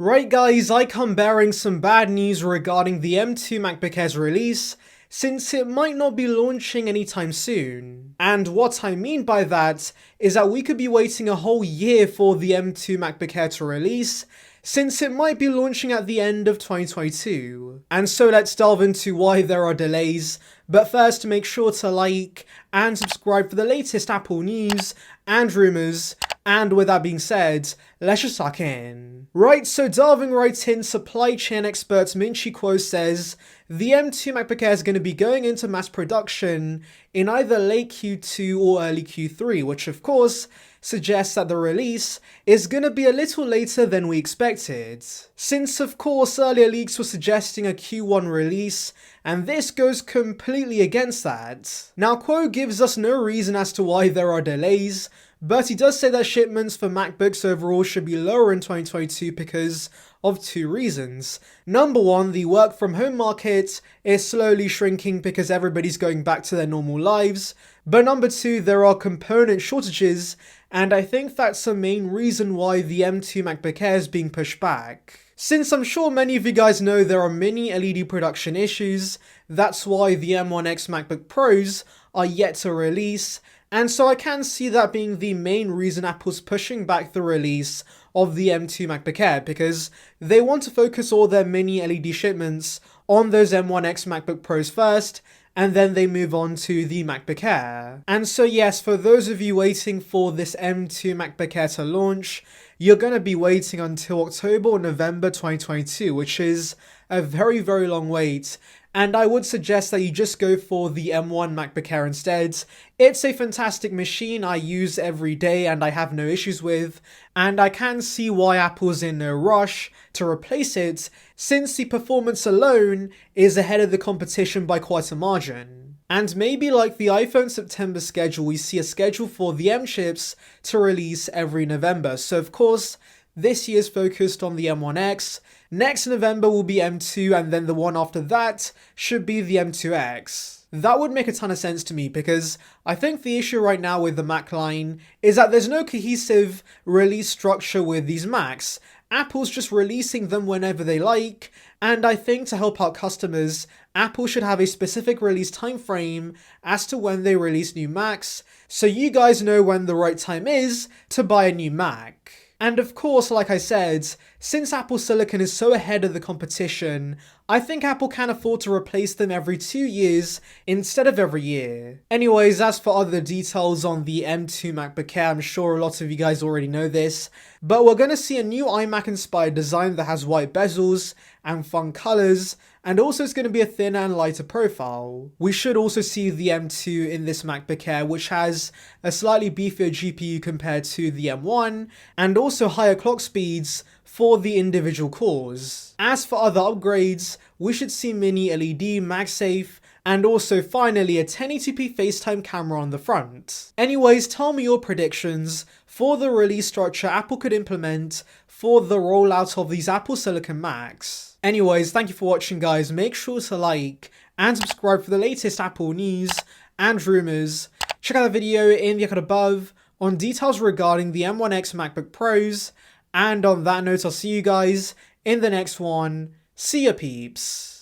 Right guys, I come bearing some bad news regarding the M2 MacBook Air's release, since it might not be launching anytime soon. And what I mean by that is that we could be waiting a whole year for the M2 MacBook Air to release, since it might be launching at the end of 2022. And so let's delve into why there are delays, but first make sure to like and subscribe for the latest Apple news and rumours. And with that being said, let's just suck in. Right, so delving right in, supply chain expert Minchi Kuo says the M2 MacBook Air is going to be going into mass production in either late Q2 or early Q3, which of course suggests that the release is going to be a little later than we expected. Since of course earlier leaks were suggesting a Q1 release, and this goes completely against that. Now Kuo gives us no reason as to why there are delays, but he does say that shipments for MacBooks overall should be lower in 2022 because of two reasons. Number one, the work from home market is slowly shrinking because everybody's going back to their normal lives. But number two, there are component shortages, and I think that's the main reason why the M2 MacBook Air is being pushed back. Since I'm sure many of you guys know there are many LED production issues, that's why the M1X MacBook Pros are yet to release, and so I can see that being the main reason Apple's pushing back the release of the M2 MacBook Air, because they want to focus all their mini LED shipments on those M1X MacBook Pros first, and then they move on to the MacBook Air. And so yes, for those of you waiting for this M2 MacBook Air to launch, you're going to be waiting until October or November 2022, which is a very, very long wait. And I would suggest that you just go for the M1 MacBook Air instead. It's a fantastic machine I use every day and I have no issues with, and I can see why Apple's in no rush to replace it, since the performance alone is ahead of the competition by quite a margin. And maybe like the iPhone September schedule, we see a schedule for the M chips to release every November. So of course, this year's focused on the M1X, next November will be M2, and then the one after that should be the M2X. That would make a ton of sense to me, because I think the issue right now with the Mac line is that there's no cohesive release structure with these Macs. Apple's just releasing them whenever they like, and I think to help out customers, Apple should have a specific release time frame as to when they release new Macs, so you guys know when the right time is to buy a new Mac. And of course, like I said, since Apple Silicon is so ahead of the competition, I think Apple can afford to replace them every 2 years instead of every year. Anyways, as for other details on the M2 MacBook Air, I'm sure a lot of you guys already know this, but we're going to see a new iMac-inspired design that has white bezels and fun colors, and also it's going to be a thinner and lighter profile. We should also see the M2 in this MacBook Air, which has a slightly beefier GPU compared to the M1, and also higher clock speeds for the individual cores. As for other upgrades, we should see mini LED, MagSafe, and also finally a 1080p FaceTime camera on the front. Anyways, tell me your predictions for the release structure Apple could implement for the rollout of these Apple Silicon Macs. Anyways, thank you for watching guys, make sure to like and subscribe for the latest Apple news and rumours. Check out the video in the icon above on details regarding the M1X MacBook Pros, and on that note I'll see you guys in the next one. See ya peeps.